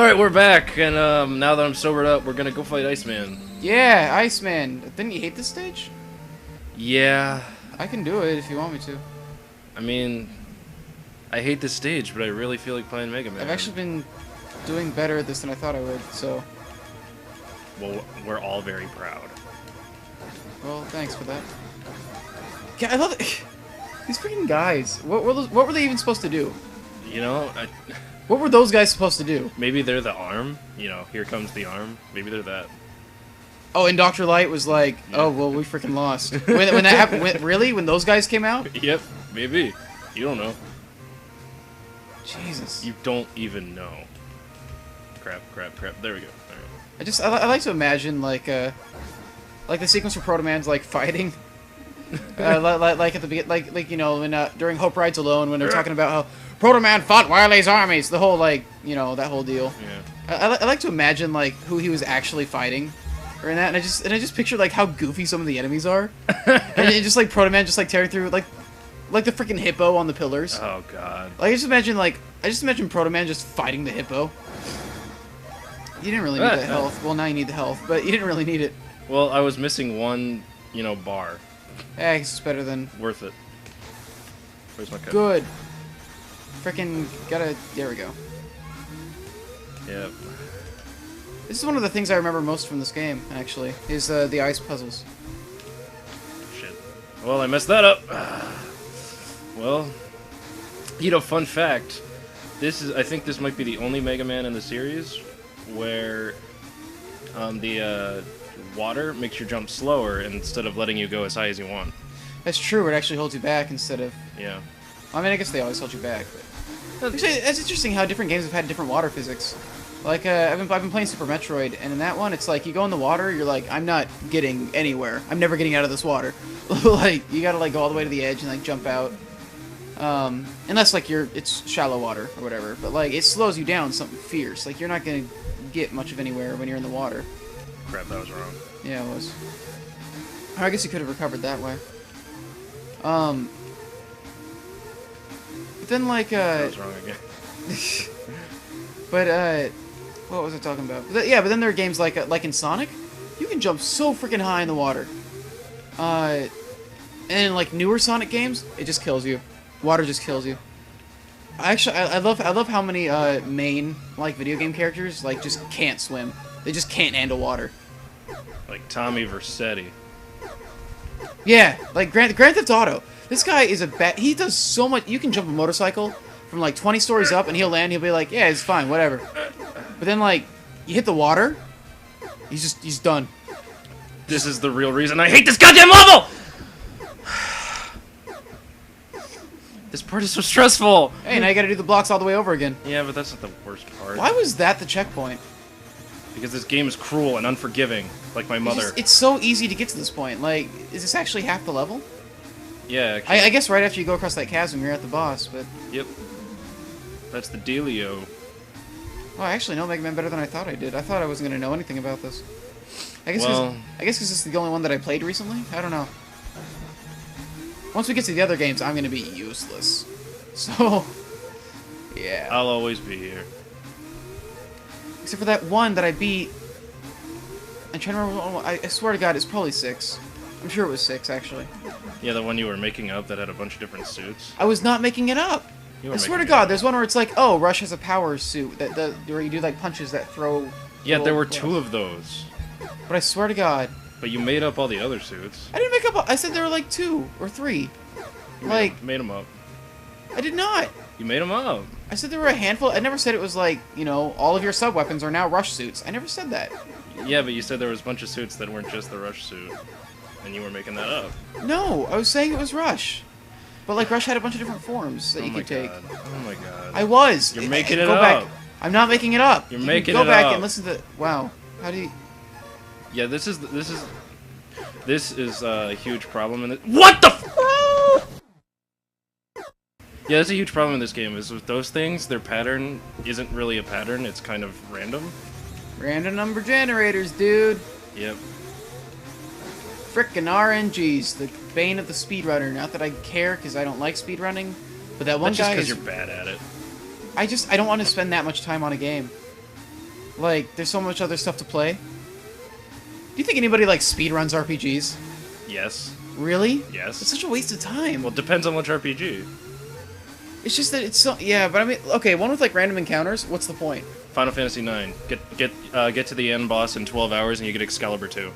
Alright, we're back, and now that I'm sobered up, we're gonna go fight Iceman. Yeah, Iceman. Didn't you hate this stage? Yeah. I can do it if you want me to. I mean, I hate this stage, but I really feel like playing Mega Man. I've actually been doing better at this than I thought I would, so... Well, we're all very proud. Well, thanks for that. Yeah, I love it. These freaking guys. What were they even supposed to do? You know, What were those guys supposed to do? maybe they're the arm. You know, here comes the arm. Maybe they're that. Oh, and Dr. Light was like, oh, well, we freaking lost. When that happened, really? When those guys came out? Yep, maybe. You don't know. Jesus. You don't even know. Crap. There we go. I like to imagine, like the sequence where Proto Man's, like, fighting. Like at the beginning, like you know, when during Hope Rides Alone, when they're talking about how Proto Man fought Wile's armies, the whole, like, you know, that whole deal. Yeah. I like to imagine, like, who he was actually fighting, or in that, and I just picture, like, how goofy some of the enemies are, and just like Proto Man just like tearing through, like the freaking hippo on the pillars. Oh god. Like, I just imagine Proto Man just fighting the hippo. You didn't really need the health. Well, now you need the health, but you didn't really need it. Well, I was missing one, you know, bar. Yeah, I guess it's better than... Worth it. Where's my code? Good. Frickin' gotta... There we go. Yep. This is one of the things I remember most from this game, actually, is the ice puzzles. Shit. Well, I messed that up. Well, you know, fun fact. I think this might be the only Mega Man in the series where the water makes your jump slower instead of letting you go as high as you want. That's true, it actually holds you back instead of... Yeah. I mean, I guess they always hold you back, but... Actually, it's interesting how different games have had different water physics. Like, I've been playing Super Metroid, and in that one, it's like, you go in the water, you're like, I'm not getting anywhere. I'm never getting out of this water. Like, you gotta, like, go all the way to the edge and, like, jump out. Unless, like, it's shallow water, or whatever. But, like, it slows you down something fierce. Like, you're not gonna get much of anywhere when you're in the water. Crap, that was wrong. Yeah, it was. I guess you could have recovered that way. But then, like, That was wrong again. But, what was I talking about? Yeah, but then there are games like in Sonic, you can jump so freaking high in the water. And in, like, newer Sonic games, it just kills you. Water just kills you. I love how many, main, like, video game characters, like, just can't swim. They just can't handle water. Like Tommy Vercetti. Yeah, like Grand Theft Auto. This guy is he does so much. You can jump a motorcycle from like 20 stories up and he'll land. He'll be like, yeah, it's fine, whatever. But then, like, you hit the water, he's done. This is the real reason I hate this goddamn level! This part is so stressful! Hey, now you gotta do the blocks all the way over again. Yeah, but that's not the worst part. Why was that the checkpoint? Because this game is cruel and unforgiving, like my mother. It's so easy to get to this point. Like, is this actually half the level? Yeah. I guess right after you go across that chasm, you're at the boss, but... Yep. That's the dealio. Oh, I actually know Mega Man better than I thought I did. I thought I wasn't going to know anything about this. I guess because this is the only one that I played recently? I don't know. Once we get to the other games, I'm going to be useless. So, yeah. I'll always be here. Except for that one that I beat. I'm trying to remember. I swear to God, it's probably 6. I'm sure it was 6, actually. Yeah, the one you were making up that had a bunch of different suits. I was not making it up. I swear to God, there's one where it's like, oh, Rush has a power suit where you do like punches that throw. Yeah, there were 2 of those. But I swear to God. But you made up all the other suits. I didn't make up. I said there were like 2 or 3. You made them up. I did not. You made them up. I said there were a handful. I never said it was like, you know, all of your sub-weapons are now Rush suits. I never said that. Yeah, but you said there was a bunch of suits that weren't just the Rush suit. And you were making that up. No, I was saying it was Rush. But, like, Rush had a bunch of different forms that you could take. Oh my god. I was. You're making it go up. Back. I'm not making it up. You're making it up. Go back up. and listen to... Wow. How do you... Yeah, this is a huge problem in it. What the f- Yeah, that's a huge problem in this game, is with those things, their pattern isn't really a pattern, it's kind of random. Random number generators, dude. Yep. Frickin' RNGs, the bane of the speedrunner. Not that I care, because I don't like speedrunning, but that one That's just guy because you're bad at it. I don't want to spend that much time on a game. Like, there's so much other stuff to play. Do you think anybody, like, speedruns RPGs? Yes. Really? Yes. It's such a waste of time. Well, it depends on which RPG. It's just that it's so... Yeah, but I mean... Okay, one with, like, random encounters, what's the point? Final Fantasy IX. Get to the end boss in 12 hours and you get Excalibur 2.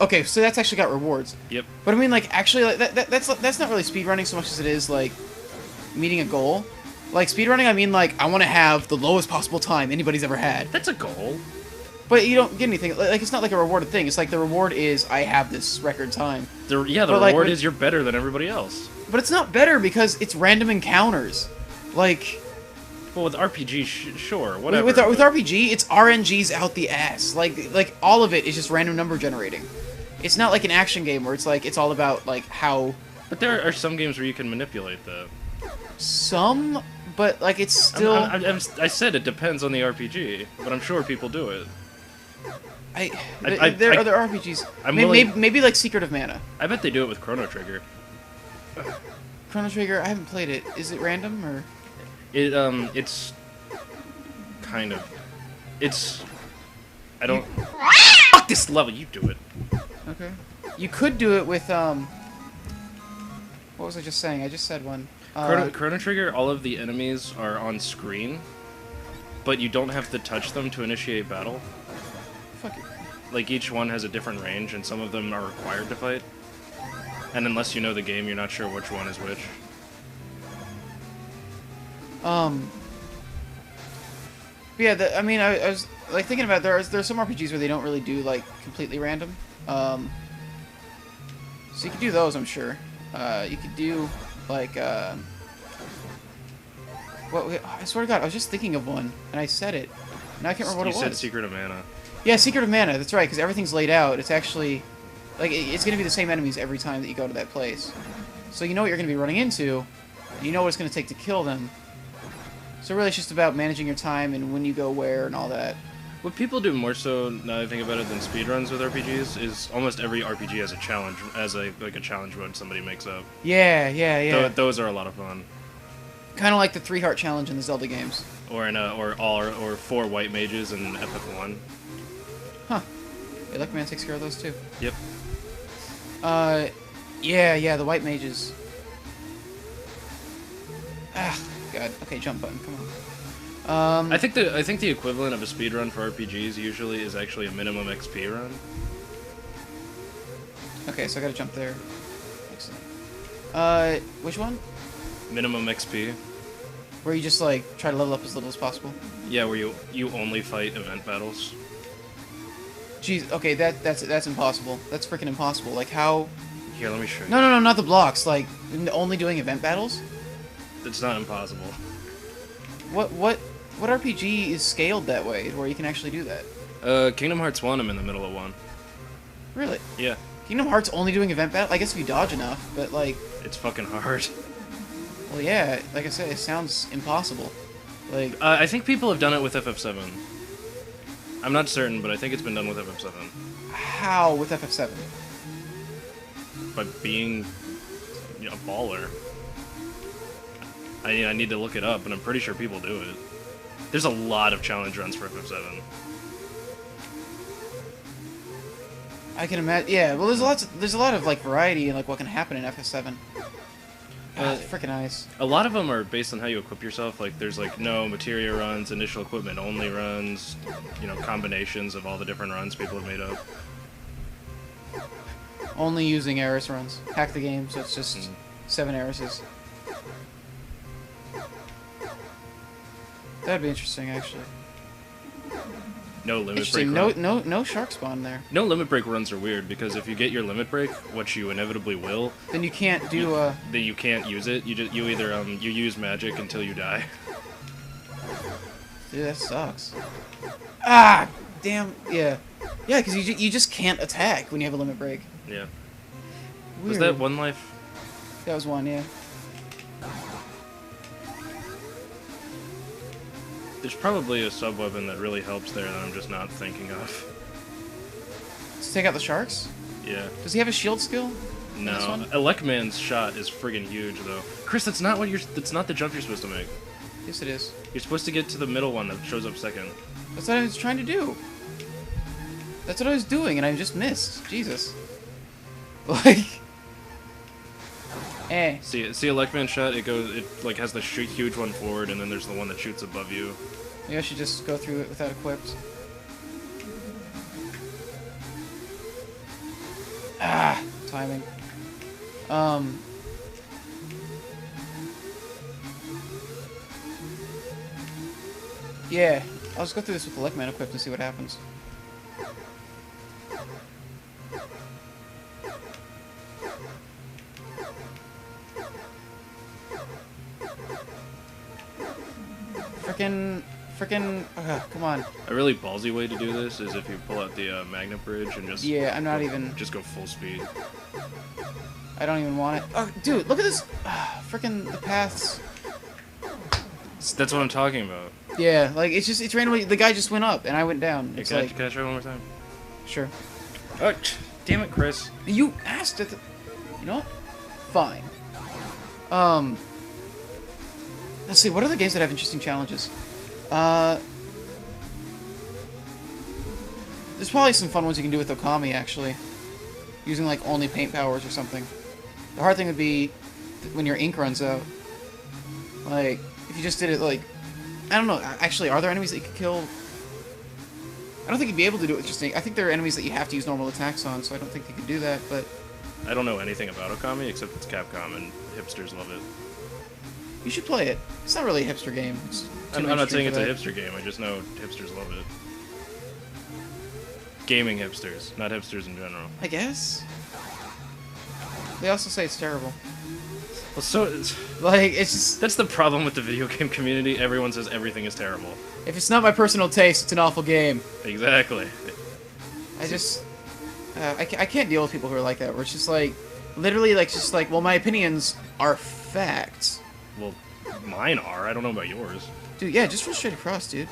Okay, so that's actually got rewards. Yep. But I mean, like, actually, like, that's not really speedrunning so much as it is, like, meeting a goal. Like, speedrunning, I mean, like, I want to have the lowest possible time anybody's ever had. That's a goal. But you don't get anything. Like, it's not like a rewarded thing. It's like the reward is, I have this record time. The But, reward like, is you're better than everybody else. But it's not better because it's random encounters. Like... Well, with RPG, sure, whatever. With RPG, it's RNGs out the ass. Like all of it is just random number generating. It's not like an action game where it's like, it's all about, like, how... But there are some games where you can manipulate that. Some... But, like, it's still... I said it depends on the RPG, but I'm sure people do it. There are other RPGs. Maybe like Secret of Mana. I bet they do it with Chrono Trigger. Chrono Trigger, I haven't played it. Is it random, or...? It's... kind of... It's... I don't... Fuck this level, you do it. Okay. You could do it with, What was I just saying? I just said one. Chrono Trigger, all of the enemies are on screen, but you don't have to touch them to initiate battle. Fuck it. Like, each one has a different range, and some of them are required to fight. And unless you know the game, you're not sure which one is which. Yeah, I mean, I was, like, thinking about, there's some RPGs where they don't really do, like, completely random. So you could do those, I'm sure. You could do... Like, Well, I swear to God, I was just thinking of one, and I said it. Now I can't remember what it was. You said Secret of Mana. Yeah, Secret of Mana, that's right, because everything's laid out. It's actually... Like, it's going to be the same enemies every time that you go to that place. So you know what you're going to be running into, and you know what it's going to take to kill them. So really, it's just about managing your time and when you go where and all that. What people do more so, now that I think about it, than speedruns with RPGs is almost every RPG has a challenge, like a challenge mode somebody makes up. Yeah. Those are a lot of fun. Kind of like the 3-heart challenge in the Zelda games. Or 4 white mages in Epic 1. Huh. Yeah, Lucky Man takes care of those too. Yep. Yeah, the white mages. Ah, God. Okay, jump button. Come on. I think the equivalent of a speedrun for RPGs usually is actually a minimum XP run. Okay, so I gotta jump there. Excellent. Which one? Minimum XP. Where you just, like, try to level up as little as possible? Yeah, where you only fight event battles. Jeez, okay, that's impossible. That's freaking impossible. Like, how... Here, let me show you. No, not the blocks. Like, only doing event battles? It's not impossible. What RPG is scaled that way, where you can actually do that? Kingdom Hearts 1, I'm in the middle of one. Really? Yeah. Kingdom Hearts only doing event battle? I guess if you dodge enough, but, like... It's fucking hard. Well, yeah, like I said, it sounds impossible. Like... I think people have done it with FF7. I'm not certain, but I think it's been done with FF7. How with FF7? By being a baller. I need to look it up, but I'm pretty sure people do it. There's a lot of challenge runs for FF7. I can imagine. Yeah, well, there's a lot of like variety in like what can happen in FF7. Freaking nice. A lot of them are based on how you equip yourself. Like, there's like no materia runs, initial equipment only runs, combinations of all the different runs people have made up. Only using Eris runs. Hack the game, so it's just 7 Erises. That'd be interesting, actually. No limit break. Interesting. No shark spawn there. No limit break runs are weird because if you get your limit break, which you inevitably will, then you can't do then you can't use it. You either you use magic until you die. Dude, that sucks. Ah, damn. Yeah, because you just can't attack when you have a limit break. Yeah. Weird. Was that one life? That was one, yeah. There's probably a sub-weapon that really helps there that I'm just not thinking of. To take out the sharks? Yeah. Does he have a shield skill? No. Elecman's shot is friggin' huge, though. Chris, that's not the jump you're supposed to make. Yes, it is. You're supposed to get to the middle one that shows up second. That's what I was trying to do. That's what I was doing, and I just missed. Jesus. Like... Eh. See a Lechman shot? It like has the huge one forward, and then there's the one that shoots above you. Maybe I should just go through it without equipped. Ah, timing. Yeah, I'll just go through this with the Lechman equipped and see what happens. Frickin', come on. A really ballsy way to do this is if you pull out the magnet bridge and just... Yeah, I'm not even... Just go full speed. I don't even want it. Oh, dude, look at this. Frickin' the paths. That's what I'm talking about. Yeah, like, it's randomly... The guy just went up, and I went down. It's Can like... I try one more time? Sure. Oh, damn it, Chris. You asked it. You know what? Fine. Let's see, what are the games that have interesting challenges? There's probably some fun ones you can do with Okami, actually. Using, like, only paint powers or something. The hard thing would be when your ink runs out. Like, if you just did it, like... I don't know, actually, are there enemies that you could kill? I don't think you'd be able to do it with just ink. I think there are enemies that you have to use normal attacks on, so I don't think you could do that, but... I don't know anything about Okami, except it's Capcom, and hipsters love it. You should play it. It's not really a hipster game. I'm not saying it's a hipster game, I just know hipsters love it. Gaming hipsters, not hipsters in general. I guess. They also say it's terrible. Well, so... Like, it's just... That's the problem with the video game community, everyone says everything is terrible. If it's not my personal taste, it's an awful game. Exactly. I just... I can't deal with people who are like that, where it's just like... Literally, like, just like, well, my opinions are facts. Well, mine are. I don't know about yours. Dude, yeah, just run straight across, dude.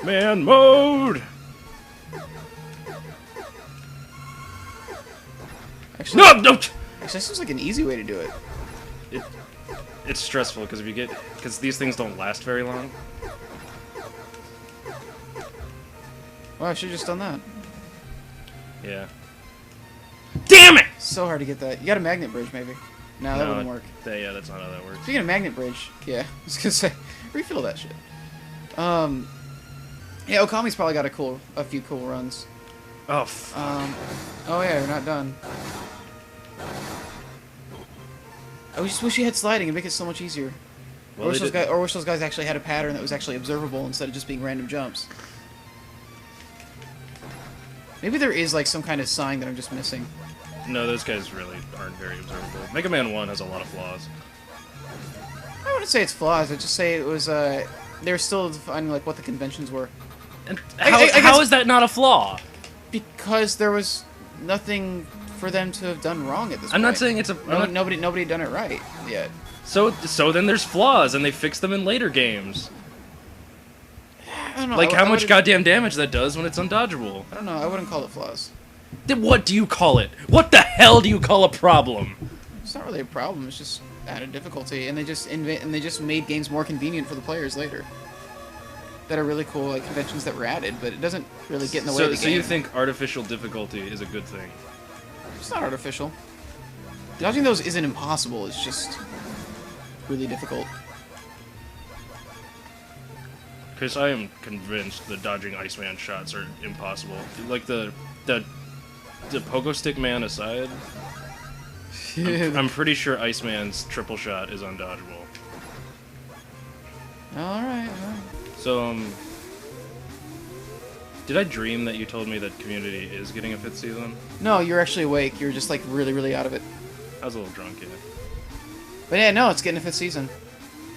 Man mode! Actually, No! actually, that seems like an easy way to do it. It's stressful, because if you get... Because these things don't last very long. Well, I should've just done that. Yeah. Damn it! So hard to get that. You got a magnet bridge, maybe. No, that wouldn't work. Yeah, that's not how that works. Speaking of magnet bridge, yeah, I was gonna say, refill that shit. Yeah, Okami's probably got a few cool runs. Oh, fuck. Oh yeah, we're not done. I just wish you had sliding and make it so much easier. Well, or wish those guys actually had a pattern that was actually observable instead of just being random jumps. Maybe there is like some kind of sign that I'm just missing. No, those guys really aren't very observable. Mega Man 1 has a lot of flaws. I wouldn't say it's flaws. I'd just say it was, they were still defining, like, what the conventions were. And how is that not a flaw? Because there was nothing for them to have done wrong at this point. I'm not saying it's a... Nobody had done it right yet. So then there's flaws, and they fix them in later games. I don't know. Like how much goddamn damage that does when it's undodgeable. I don't know. I wouldn't call it flaws. Then what do you call it? What the hell do you call a problem? It's not really a problem. It's just added difficulty, and they just made games more convenient for the players later. That are really cool, like conventions that were added, but it doesn't really get in the way of the game. So you think artificial difficulty is a good thing? It's not artificial. Dodging those isn't impossible. It's just really difficult. Chris, I am convinced the dodging Iceman shots are impossible. Like the pogo stick man aside, I'm pretty sure Iceman's triple shot is undodgeable. Alright. So, did I dream that you told me that Community is getting a 5th season? No, you're actually awake. You're just like really, really out of it. I was a little drunk, yeah. But yeah, no, it's getting a 5th season.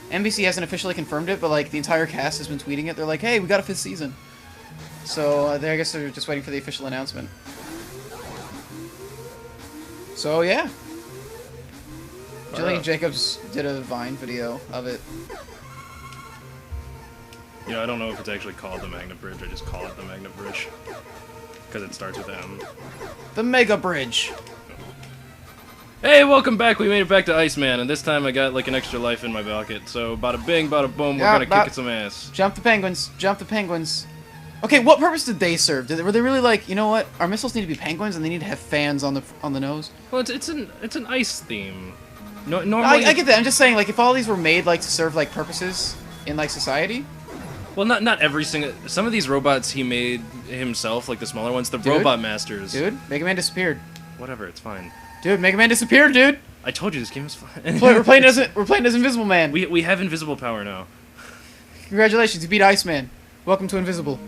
NBC hasn't officially confirmed it, but like the entire cast has been tweeting it. They're like, "Hey, we got a 5th season." So I guess they're just waiting for the official announcement. So yeah, Jillian Jacobs did a Vine video of it. You know, I don't know if it's actually called the Magnet Bridge. I just call it the Magnet Bridge because it starts with M. The Mega Bridge. Hey, welcome back. We made it back to Iceman, and this time I got like an extra life in my pocket. So bada bing, bada boom, we're gonna kick some ass. Jump the penguins. Jump the penguins. Okay, what purpose did they serve? Were they really like, you know what? Our missiles need to be penguins, and they need to have fans on the nose. Well, it's an ice theme. No, normally, I get that. I'm just saying, like, if all these were made like to serve like purposes in like society. Well, not every single. Some of these robots he made himself, like the smaller ones, the Robot Masters. Dude, Mega Man disappeared. Whatever, it's fine. Dude, Mega Man disappeared, dude. I told you this game is fine. We're playing as Invisible Man. We have invisible power now. Congratulations, you beat Iceman. Welcome to Invisible.